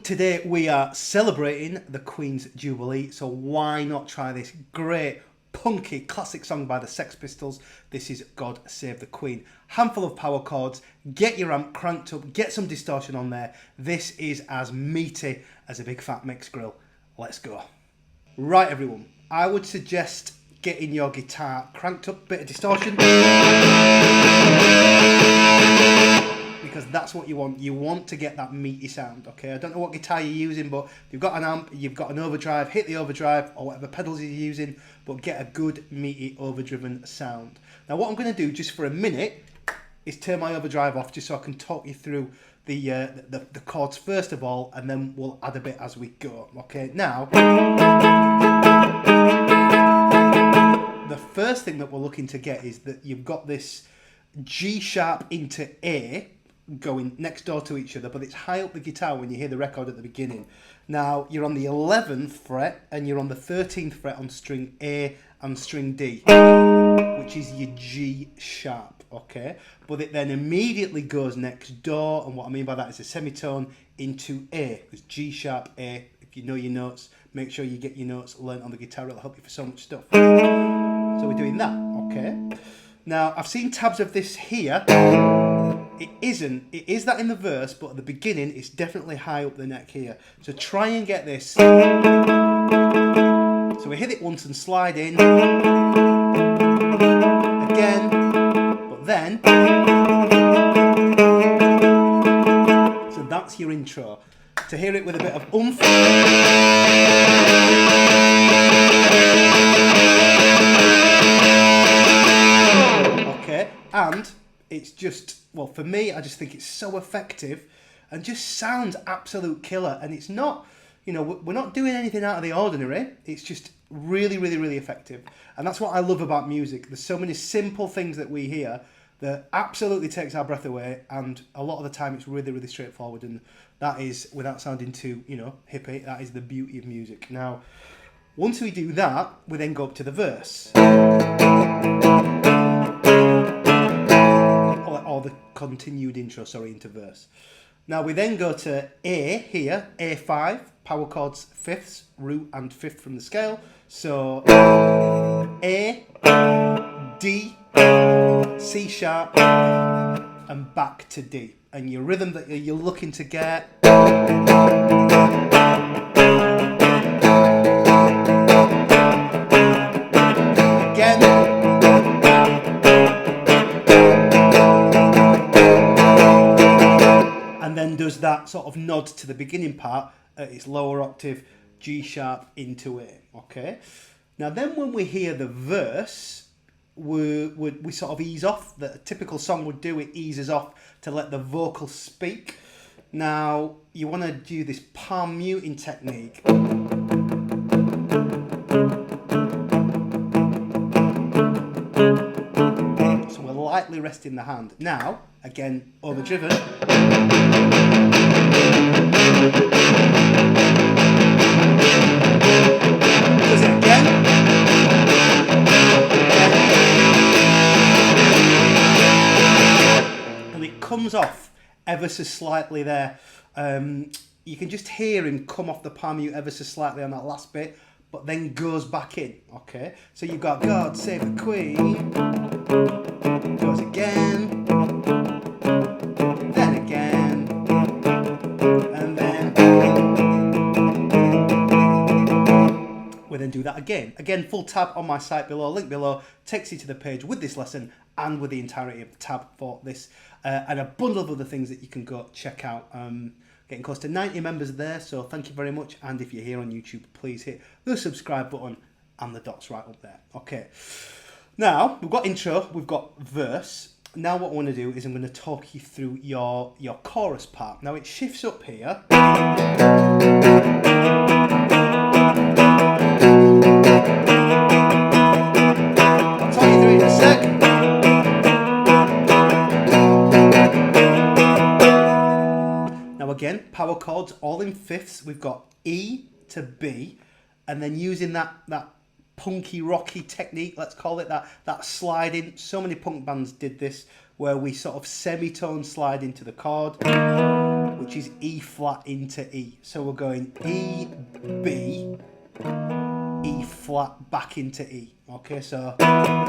today we are celebrating the Queen's Jubilee, so why not try this great punky classic song by the Sex Pistols. This is God Save the Queen. Handful of power chords, get your amp cranked up, get some distortion on there. This is as meaty as a big fat mix grill. Let's go. Right everyone, I would suggest getting your guitar cranked up, bit of distortion. Because that's what you want. You want to get that meaty sound, okay? I don't know what guitar you're using, but if you've got an amp, you've got an overdrive, hit the overdrive or whatever pedals you're using, but get a good meaty overdriven sound. Now what I'm going to do just for a minute is turn my overdrive off just so I can talk you through the chords first of all, and then we'll add a bit as we go, okay? Now, the first thing that we're looking to get is that you've got this G sharp into A going next door to each other, but it's high up the guitar when you hear the record at the beginning. Now you're on the 11th fret and you're on the 13th fret on string A and string D, which is your G sharp, okay? But it then immediately goes next door, and what I mean by that is a semitone into A. It's G sharp A. If you know your notes, make sure you get your notes learnt on the guitar. It'll help you for so much stuff. So we're doing that, okay? Now I've seen tabs of this here. It isn't. It is that in the verse, but at the beginning, it's definitely high up the neck here. So try and get this. So we hit it once and slide in. Again. But then. So that's your intro. To hear it with a bit of oomph. Okay. And it's just, well, for me, I just think it's so effective and just sounds absolute killer. And it's not, you know, we're not doing anything out of the ordinary. It's just really, really, really effective. And that's what I love about music. There's so many simple things that we hear that absolutely takes our breath away. And a lot of the time it's really, really straightforward. And that is, without sounding too, you know, hippie, that is the beauty of music. Now, once we do that, we then go up to the verse. Or the continued intro, sorry, into verse. Now we then go to A here, A5, power chords fifths, root and fifth from the scale. So A, D, C sharp, and back to D. And your rhythm that you're looking to get. Again. Then does that sort of nod to the beginning part at its lower octave, G sharp into A, okay? Now then when we hear the verse, we sort of ease off. The typical song would do, it eases off to let the vocal speak. Now you want to do this palm muting technique. So we're lightly resting the hand. Now, again, overdriven. Does it again. And it comes off ever so slightly there. You can just hear him come off the palm mute ever so slightly on that last bit, but then goes back in, okay? So you've got God Save the Queen, goes again, then again, and then we then do that again. Again, full tab on my site below, link below, takes you to the page with this lesson and with the entirety of the tab for this, and a bundle of other things that you can go check out. Getting close to 90 members there, so thank you very much. And if you're here on YouTube, please hit the subscribe button and the dots right up there. Okay, now we've got intro, we've got verse. Now what I want to do is I'm going to talk you through your chorus part. Now it shifts up here. I'll talk you through it in a sec. Again, power chords, all in fifths. We've got E to B, and then using that punky, rocky technique, let's call it that sliding. So many punk bands did this, where we sort of semitone slide into the chord. We which is E flat into E. So we're going E, B, E flat back into E. Okay, so again,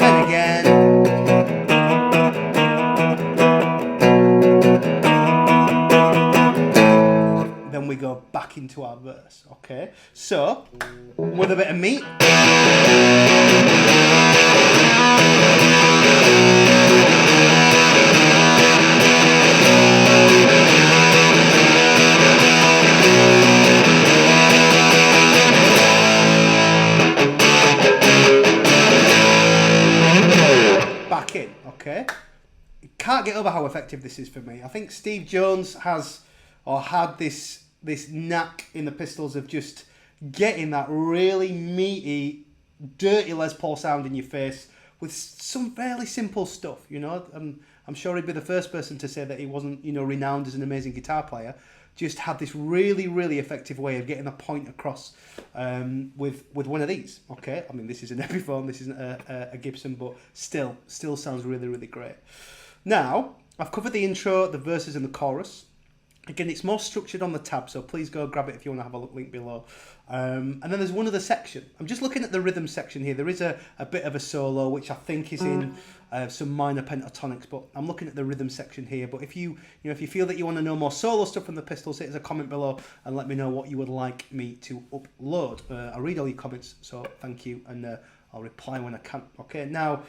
and again. Then we go back into our verse. Okay, so with a bit of meat. Back in, okay? Can't get over how effective this is for me. I think Steve Jones has or had this knack in the Pistols of just getting that really meaty, dirty Les Paul sound in your face with some fairly simple stuff, you know. I'm sure he'd be the first person to say that he wasn't, you know, renowned as an amazing guitar player. Just had this really, really effective way of getting a point across with one of these. Okay, I mean, this is an Epiphone, this isn't a Gibson, but still sounds really, really great. Now, I've covered the intro, the verses, and the chorus. Again, it's more structured on the tab, so please go grab it if you want to have a look, link below. And then there's one other section. I'm just looking at the rhythm section here. There is a bit of a solo, which I think is in some minor pentatonics, but I'm looking at the rhythm section here. But if you feel that you want to know more solo stuff from the Pistols, hit us a comment below and let me know what you would like me to upload. I read all your comments, so thank you, and I'll reply when I can. Okay, now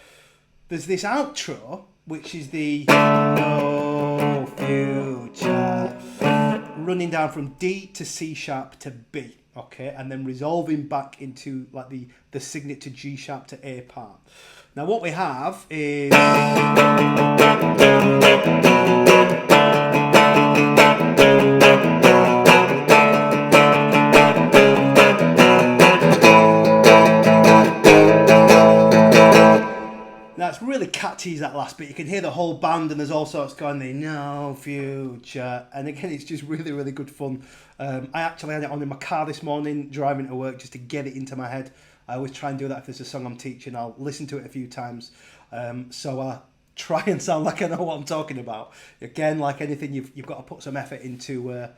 there's this outro, which is the No Future, running down from D to C sharp to B, okay, and then resolving back into like the signature G sharp to A part. Now what we have is that's really catchy, that last bit. You can hear the whole band and there's all sorts going there, no future. And again, it's just really, really good fun. I actually had it on in my car this morning, driving to work, just to get it into my head. I always try and do that if there's a song I'm teaching. I'll listen to it a few times. So I try and sound like I know what I'm talking about. Again, like anything, you've got to put some effort into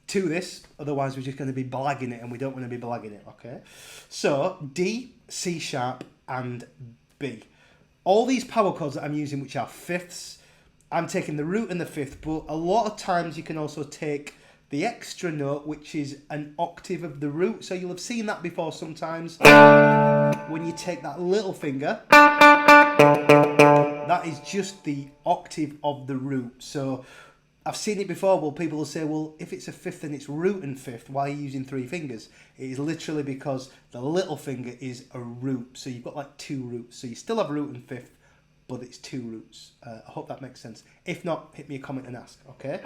to this. Otherwise, we're just going to be blagging it, and we don't want to be blagging it, okay? So, D, C sharp, and B. All these power chords that I'm using, which are fifths, I'm taking the root and the fifth, but a lot of times you can also take the extra note, which is an octave of the root. So you'll have seen that before sometimes. When you take that little finger, that is just the octave of the root. So I've seen it before, well, people will say, well, if it's a fifth and it's root and fifth, why are you using three fingers? It is literally because the little finger is a root. So you've got like two roots. So you still have root and fifth, but it's two roots. I hope that makes sense. If not, hit me a comment and ask, okay?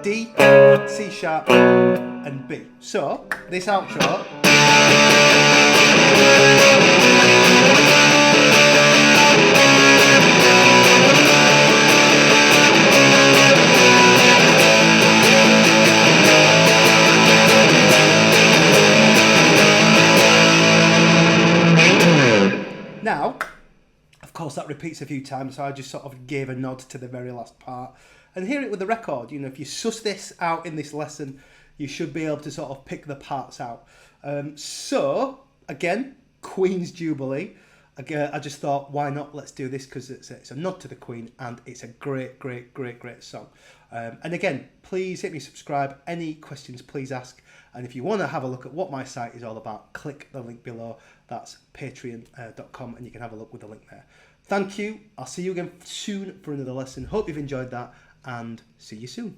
D, C sharp, and B. So, this outro. Now, of course, that repeats a few times, so I just sort of gave a nod to the very last part. And hear it with the record. You know, if you suss this out in this lesson, you should be able to sort of pick the parts out. So, again, Queen's Jubilee. Again, I just thought, why not? Let's do this, because it's a nod to the Queen, and it's a great, great, great, great song. And again, please hit me subscribe. Any questions, please ask. And if you want to have a look at what my site is all about, click the link below. That's patreon.com, and you can have a look with the link there. Thank you. I'll see you again soon for another lesson. Hope you've enjoyed that, and see you soon.